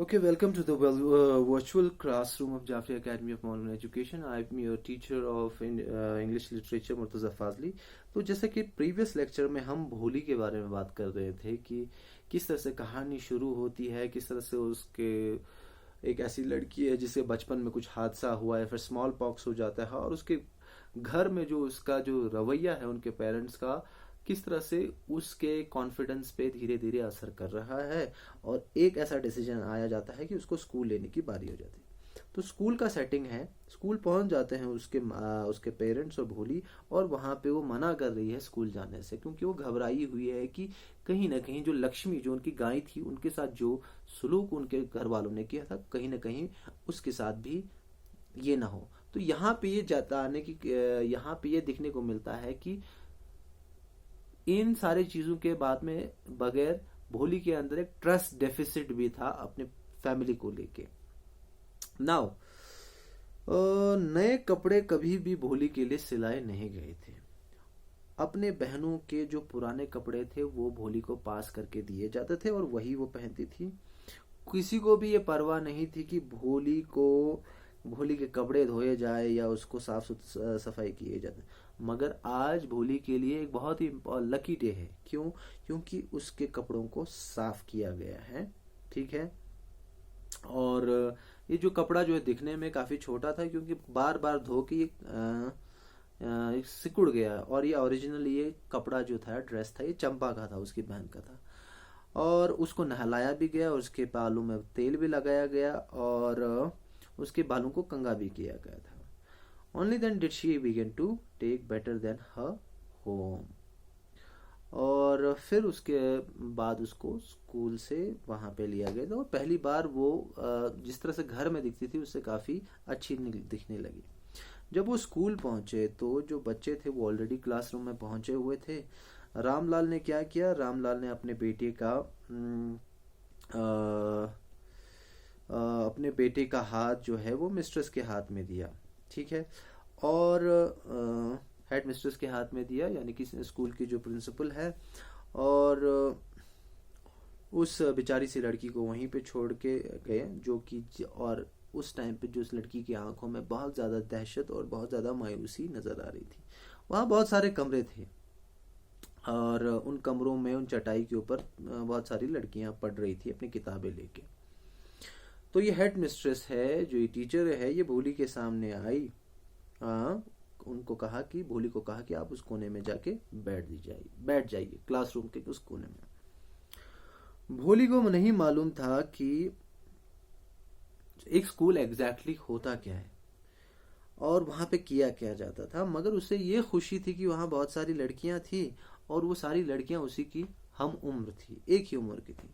Okay, welcome to the virtual classroom of Jafri Academy of Modern Education. I'm your teacher of English Literature Murtaza Fazli. तो जैसे कि previous lecture में हम भोली के बारे में बात कर रहे थे कि किस तरह से कहानी शुरू होती है, किस तरह से उसके एक ऐसी लड़की है जिसे बचपन में कुछ हादसा हुआ है, फिर स्मॉल पॉक्स हो जाता है और उसके घर में जो उसका जो रवैया है उनके पेरेंट्स का किस तरह से उसके कॉन्फिडेंस पे धीरे धीरे असर कर रहा है और एक ऐसा डिसीजन आया जाता है कि उसको स्कूल लेने की बारी हो जाती है। तो स्कूल का सेटिंग है, स्कूल पहुंच जाते हैं उसके पेरेंट्स और भोली, और वहां पे वो मना कर रही है स्कूल जाने से क्योंकि वो घबराई हुई है कि कहीं ना कहीं जो लक्ष्मी जो उनकी गाय थी उनके साथ जो सलूक उनके घर वालों ने किया था कहीं ना कहीं उसके साथ भी ये ना हो। तो यहाँ पे ये जताने की यहाँ पे ये दिखने को मिलता है कि इन सारी चीजों के बाद में बगैर भोली के अंदर एक ट्रस्ट डेफिसिट भी था अपने फैमिली को लेके। नाउ नए कपड़े कभी भी भोली के लिए सिलाए नहीं गए थे। अपने बहनों के जो पुराने कपड़े थे वो भोली को पास करके दिए जाते थे और वही वो पहनती थी। किसी को भी ये परवाह नहीं थी कि भोली के कपड़े धोए जाए या उसको साफ सफाई किए जाते। मगर आज भोली के लिए एक बहुत ही लकी डे है। क्यों? क्योंकि उसके कपड़ों को साफ किया गया है। ठीक है। और ये जो कपड़ा जो है दिखने में काफी छोटा था क्योंकि बार बार धो के सिकुड़ गया, और ये ओरिजिनल ये कपड़ा जो था ड्रेस था ये चंपा का था, उसकी बहन का था। और उसको नहलाया भी गया और उसके बालों में तेल भी लगाया गया और उसके बालों को कंघा भी किया गया था। Only then did she begin to take better than her home. और फिर उसके बाद उसको स्कूल से वहां पे लिया गया था और पहली बार वो जिस तरह से घर में दिखती थी उससे काफी अच्छी दिखने लगी। जब वो स्कूल पहुंचे तो जो बच्चे थे वो ऑलरेडी क्लासरूम में पहुंचे हुए थे। रामलाल ने क्या किया? रामलाल ने अपने बेटे का हाथ जो है वो मिस्ट्रेस के हाथ में दिया। ठीक है। और हेड मिस्ट्रेस के हाथ में दिया, यानी कि स्कूल की जो प्रिंसिपल है, और उस बेचारी सी लड़की को वहीं पे छोड़ के गए जो कि और उस टाइम पे जो उस लड़की की आंखों में बहुत ज्यादा दहशत और बहुत ज्यादा मायूसी नजर आ रही थी। वहां बहुत सारे कमरे थे और उन कमरों में उन चटाई के ऊपर बहुत सारी लड़कियां पढ़ रही थी अपनी किताबें लेके। तो ये हेड मिस्ट्रेस है, जो ये टीचर है, ये भोली के सामने आई। भोली को कहा कि आप उस कोने में जाके बैठ जाइए क्लासरूम के उस कोने में। भोली को नहीं मालूम था कि एक स्कूल एग्जैक्टली होता क्या है और वहां पे किया क्या जाता था, मगर उसे ये खुशी थी कि वहां बहुत सारी लड़कियां थी और वो सारी लड़कियां उसी की हम उम्र थी, एक ही उम्र की थी।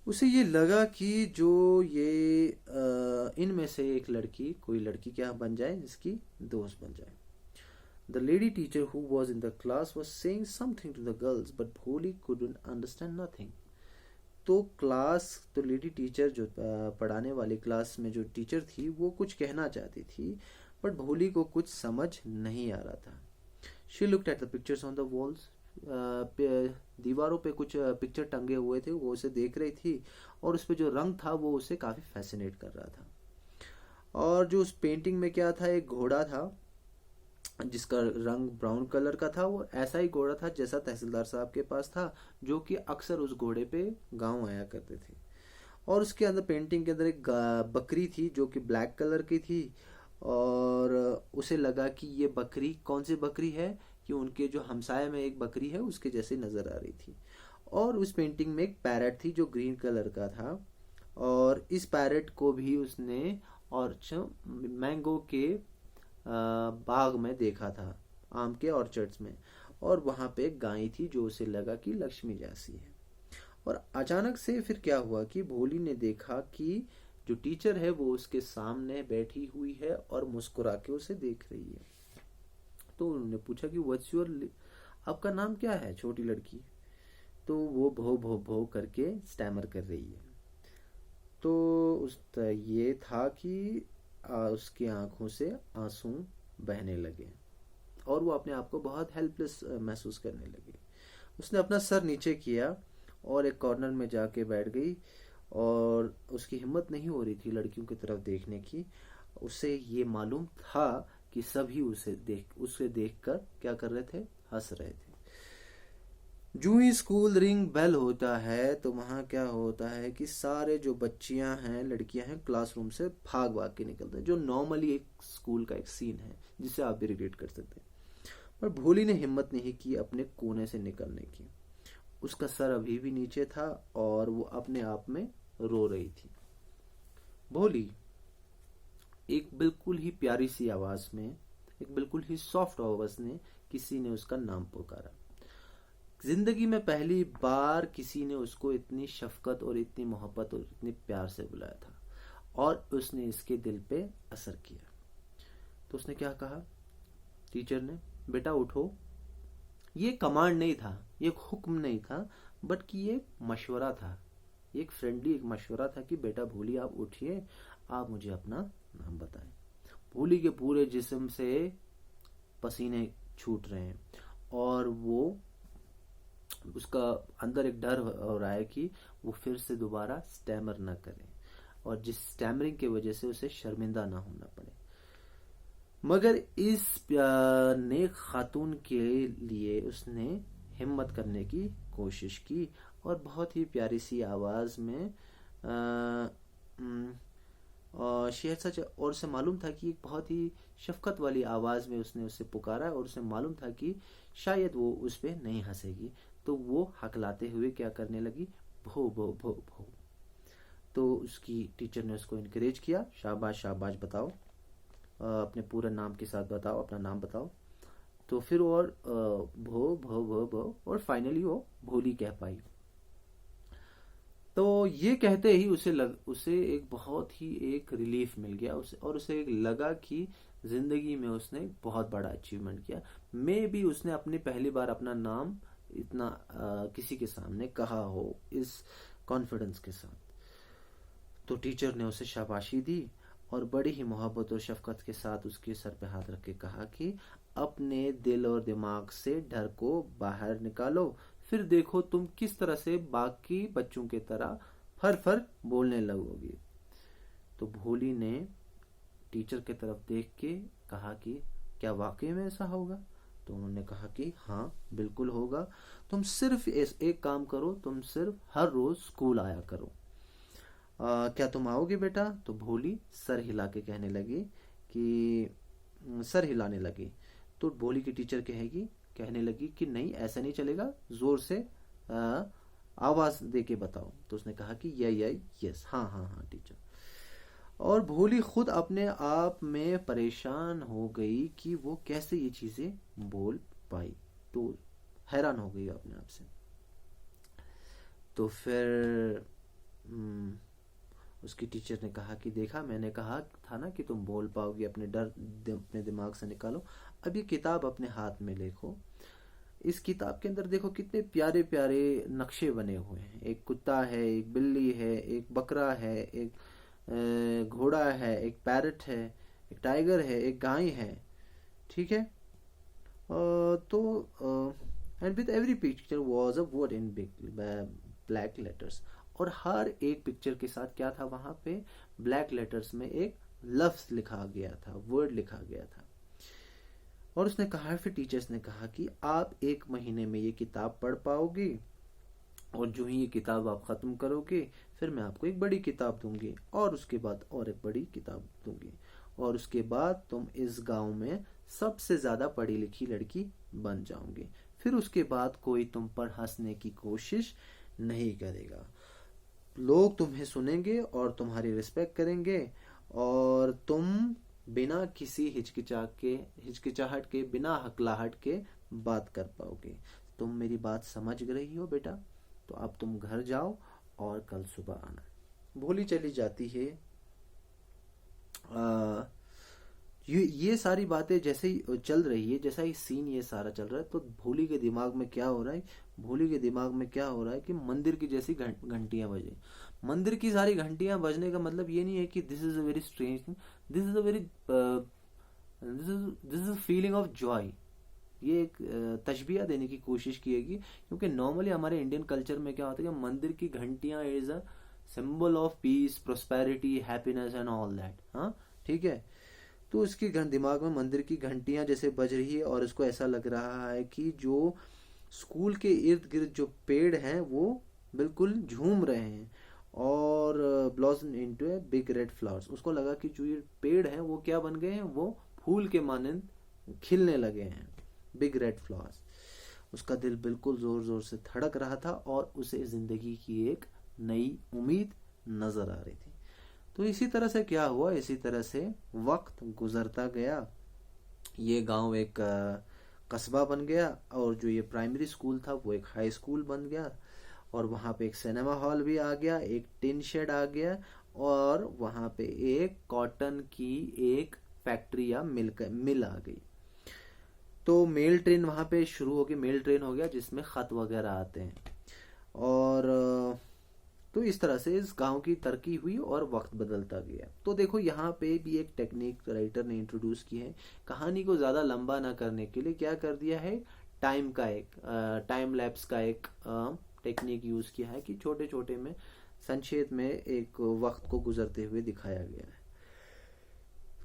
उसे ये लगा कि जो ये इनमें से एक लड़की, कोई लड़की क्या बन जाए, इसकी दोस्त बन जाए। The lady teacher who was in the class was saying something to the girls but Bholi couldn't understand nothing. तो लेडी टीचर जो पढ़ाने वाली क्लास में जो टीचर थी वो कुछ कहना चाहती थी बट भोली को कुछ समझ नहीं आ रहा था। She looked at the pictures on the walls. दीवारों पे कुछ पिक्चर टंगे हुए थे, वो उसे देख रही थी और उस पे जो रंग था वो उसे काफी फैसिनेट कर रहा था। और जो उस पेंटिंग में क्या था, एक घोड़ा था जिसका रंग ब्राउन कलर का था। वो ऐसा ही घोड़ा था जैसा तहसीलदार साहब के पास था, जो कि अक्सर उस घोड़े पे गांव आया करते थे। और उसके अंदर पेंटिंग के अंदर एक बकरी थी जो कि ब्लैक कलर की थी। और उसे लगा कि ये बकरी कौन सी बकरी है, कि उनके जो हमसाये में एक बकरी है उसके जैसे नजर आ रही थी। और उस पेंटिंग में एक पैरेट थी जो ग्रीन कलर का था, और इस पैरेट को भी उसने और मैंगो के बाग में देखा था, आम के ऑर्चर्ड्स में। और वहां पे एक गाय थी जो उसे लगा कि लक्ष्मी जैसी है। और अचानक से फिर क्या हुआ कि भोली ने देखा कि जो टीचर है वो उसके सामने बैठी हुई है और मुस्कुरा के उसे देख रही है। तो उन्होंने पूछा कि व्हाट्स योर, आपका नाम क्या है छोटी लड़की? तो वो भो भो भो करके स्टैमर कर रही है। तो ये था कि उसकी आंखों से आंसू बहने लगे और वो अपने आप को बहुत हेल्पलेस महसूस करने लगी। उसने अपना सर नीचे किया और एक कॉर्नर में जाके बैठ गई और उसकी हिम्मत नहीं हो रही थी लड़कियों की तरफ देखने की। उसे ये मालूम था कि सभी उसे देखकर क्या कर रहे थे, हंस रहे थे। जूं ही स्कूल रिंग बेल होता है तो वहाँ क्या होता है कि सारे जो बच्चियां हैं, लड़कियां हैं, क्लासरूम से भाग भाग के निकलते हैं, जो नॉर्मली एक स्कूल का एक सीन है जिसे आप भी रिलेट कर सकते हैं। पर भोली ने हिम्मत नहीं की अपने कोने से निकलने की। उसका सर अभी भी नीचे था और वो अपने आप में रो रही थी। भोली, एक बिल्कुल ही प्यारी सी आवाज में, एक बिल्कुल ही सॉफ्ट आवाज ने किसी ने उसका नाम पुकारा। जिंदगी में पहली बार किसी ने उसको इतनी शफकत और इतनी मोहब्बत और इतनी प्यार से बुलाया था और उसने इसके दिल पे असर किया। तो उसने क्या कहा, टीचर ने, बेटा उठो। ये कमांड नहीं था, ये हुक्म नहीं था, बट ये मशवरा था, एक फ्रेंडली एक मशवरा था कि बेटा भोली आप उठिए, आप मुझे अपना नाम बताएं। भोली के पूरे जिस्म से पसीने छूट रहे हैं और वो उसका अंदर एक डर हो रहा है कि वो फिर से दोबारा स्टैमर ना करे और जिस स्टैमरिंग की वजह से उसे शर्मिंदा ना होना पड़े। मगर इस नेक खातून के लिए उसने हिम्मत करने की कोशिश की और बहुत ही प्यारी सी आवाज में शेर सच, और उसे मालूम था कि एक बहुत ही शफकत वाली आवाज में उसने उसे पुकारा और उसे मालूम था कि शायद वो उस पर नहीं हंसेगी। तो वो हकलाते हुए क्या करने लगी, भो भो भो भो। तो उसकी टीचर ने उसको इनकरेज किया, शाबाश शाबाश, बताओ अपने पूरे नाम के साथ बताओ, अपना नाम बताओ। तो फिर और भो भो भो भो और फाइनली वो भोली कह पाई। तो ये कहते ही उसे एक बहुत ही एक रिलीफ मिल गया उसे, और उसे एक लगा कि जिंदगी में उसने बहुत बड़ा अचीवमेंट किया। मे भी उसने अपनी पहली बार अपना नाम इतना किसी के सामने कहा हो इस कॉन्फिडेंस के साथ। तो टीचर ने उसे शाबाशी दी और बड़ी ही मोहब्बत और शफकत के साथ उसके सर पे हाथ रख के कहा कि अपने दिल और दिमाग से डर को बाहर निकालो, फिर देखो तुम किस तरह से बाकी बच्चों की तरह फर फर बोलने लगोगी। तो भोली ने टीचर की तरफ देख के कहा कि क्या वाकई में ऐसा होगा? तो उन्होंने कहा कि हाँ बिल्कुल होगा, तुम सिर्फ एक काम करो, तुम सिर्फ हर रोज स्कूल आया करो। क्या तुम आओगे बेटा? तो भोली सर हिला के कहने लगी कि सर हिलाने लगी। तो भोली की टीचर कहने लगी कि नहीं ऐसा नहीं चलेगा, जोर से आवाज दे के बताओ। तो उसने कहा कि यस, हाँ हाँ हाँ टीचर। और भोली खुद अपने आप में परेशान हो गई कि वो कैसे ये चीजें बोल पाई, तो हैरान हो गई अपने आप से। तो फिर उसकी टीचर ने कहा कि देखा, मैंने कहा था ना कि तुम बोल पाओगी, अपने डर अपने दिमाग से निकालो। अब ये किताब अपने हाथ में देखो, इस किताब के अंदर देखो कितने प्यारे प्यारे नक्शे बने हुए हैं। एक कुत्ता है, एक बिल्ली है, एक बकरा है, एक घोड़ा है, एक पैरट है, एक टाइगर है, एक गाय है, ठीक है। तो and with every picture was a word in big black letters. और हर एक पिक्चर के साथ क्या था, वहां पे ब्लैक लेटर्स में एक लफ्ज लिखा गया था, वर्ड लिखा गया था। और उसने कहा, फिर टीचर्स ने कहा कि आप 1 महीने में ये किताब पढ़ पाओगे और जो ही ये किताब आप खत्म करोगे फिर मैं आपको एक बड़ी किताब दूंगी और उसके बाद और एक बड़ी किताब दूंगी और उसके बाद तुम इस गांव में सबसे ज्यादा पढ़ी लिखी लड़की बन जाओगे। फिर उसके बाद कोई तुम पर हंसने की कोशिश नहीं करेगा, लोग तुम्हें सुनेंगे और तुम्हारी रिस्पेक्ट करेंगे और तुम बिना किसी हिचकिचाहट के बिना हकलाहट के बात कर पाओगे। तुम मेरी बात समझ रही हो बेटा? तो अब तुम घर जाओ और कल सुबह आना। भोली चली जाती है। ये सारी बातें जैसे ही चल रही है, जैसा ही सीन ये सारा चल रहा है, तो भोली के दिमाग में क्या हो रहा है, भोली के दिमाग में क्या हो रहा है कि मंदिर की जैसी घंटियां बजे। मंदिर की सारी घंटियां बजने का मतलब ये नहीं है कि this is a very strange thing, this is a very this is feeling of Joy. ये एक तशबिया देने की कोशिश किएगी, क्योंकि नॉर्मली हमारे इंडियन कल्चर में क्या होता है कि मंदिर की घंटियां is a symbol of peace, prosperity, happiness and all that. हाँ ठीक है। तो उसकी दिमाग में मंदिर की घंटियां जैसे बज रही है और उसको ऐसा लग रहा है कि जो स्कूल के इर्द गिर्द जो पेड़ हैं वो बिल्कुल झूम रहे हैं और blossom into a big red flowers. उसको लगा कि जो ये पेड़ हैं वो क्या बन गए हैं, वो फूल के मानंद खिलने लगे हैं, बिग रेड फ्लावर्स। उसका दिल बिल्कुल जोर जोर से धड़क रहा था और उसे जिंदगी की एक नई उम्मीद नजर आ रही थी। तो इसी तरह से क्या हुआ, इसी तरह से वक्त गुजरता गया। ये गांव एक कस्बा बन गया और जो ये प्राइमरी स्कूल था वो एक हाई स्कूल बन गया और वहां पे एक सिनेमा हॉल भी आ गया, एक टिन शेड आ गया और वहां पे एक कॉटन की एक फैक्ट्री या मिल आ गई। तो मेल ट्रेन वहां पे शुरू हो गई, मेल ट्रेन हो गया जिसमें खत वगैरह आते हैं। और तो इस तरह से इस गांव की तरक्की हुई और वक्त बदलता गया। तो देखो यहाँ पे भी एक टेक्निक राइटर ने इंट्रोड्यूस की है। कहानी को ज्यादा लंबा ना करने के लिए क्या कर दिया है, टाइम लैप्स का एक टेक्निक यूज किया है कि छोटे छोटे में संक्षेप में एक वक्त को गुजरते हुए दिखाया गया है।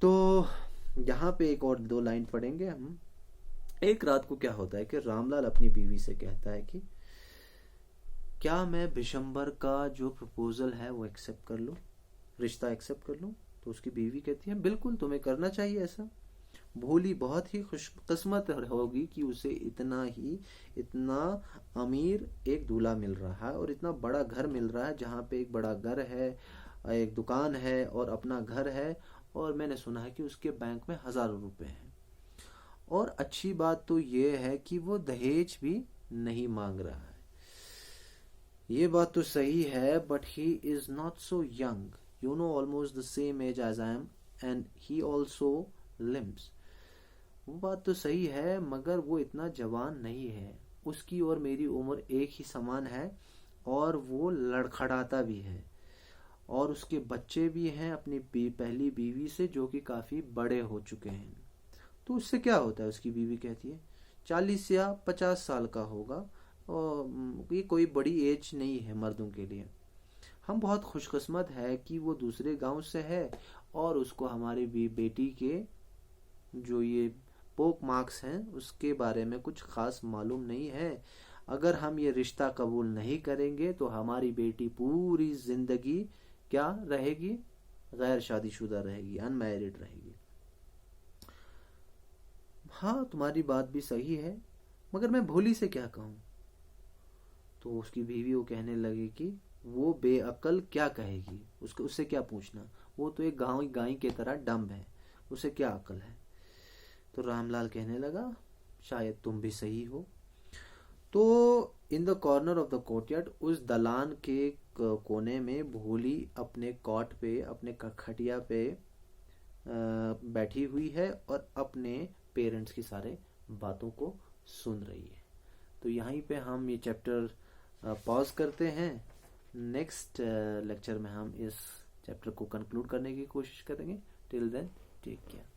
तो यहाँ पे एक और दो लाइन पढ़ेंगे हम। एक रात को क्या होता है कि रामलाल अपनी बीवी से कहता है कि क्या मैं बिशंबर का जो प्रपोजल है वो एक्सेप्ट कर लूं, रिश्ता एक्सेप्ट कर लूं। तो उसकी बीवी कहती है बिल्कुल तुम्हें करना चाहिए ऐसा। भोली बहुत ही खुशकिस्मत होगी कि उसे इतना अमीर एक दूल्हा मिल रहा है और इतना बड़ा घर मिल रहा है जहाँ पे एक बड़ा घर है, एक दुकान है और अपना घर है और मैंने सुना है कि उसके बैंक में हजारों रुपए हैं। और अच्छी बात तो ये है कि वो दहेज भी नहीं मांग रहा है। ये बात तो सही है but he is not so young, you know, almost the same age as I am and he also limps. वो बात तो सही है मगर वो इतना जवान नहीं है, उसकी और मेरी उम्र एक ही समान है और वो लड़खड़ाता भी है और उसके बच्चे भी हैं अपनी पहली बीवी से जो कि काफी बड़े हो चुके हैं। तो उससे क्या होता है, उसकी बीवी कहती है 40 या 50 साल का होगा और ये कोई बड़ी एज नहीं है मर्दों के लिए। हम बहुत खुशकिस्मत है कि वो दूसरे गांव से है और उसको हमारी बेटी के जो ये पोक मार्क्स हैं उसके बारे में कुछ खास मालूम नहीं है। अगर हम ये रिश्ता कबूल नहीं करेंगे तो हमारी बेटी पूरी जिंदगी क्या रहेगी, गैर शादीशुदा रहेगी, अनमैरिड रहेगी। हाँ तुम्हारी बात भी सही है मगर मैं भोली से क्या कहूँ। तो उसकी बीवी वो कहने लगी कि वो बेअकल क्या कहेगी, उससे क्या पूछना, वो तो एक गाय की तरह डम्ब है, उसे क्या अकल है। तो रामलाल कहने लगा शायद तुम भी सही हो। तो in the corner of the courtyard, उस दलान के कोने में भोली अपने कॉट पे, अपने खटिया पे बैठी हुई है और अपने पेरेंट्स की सारे बातों को सुन रही है। तो यहीं पे हम ये चैप्टर पॉज करते हैं। नेक्स्ट लेक्चर में हम इस चैप्टर को कंक्लूड करने की कोशिश करेंगे। Till then take care.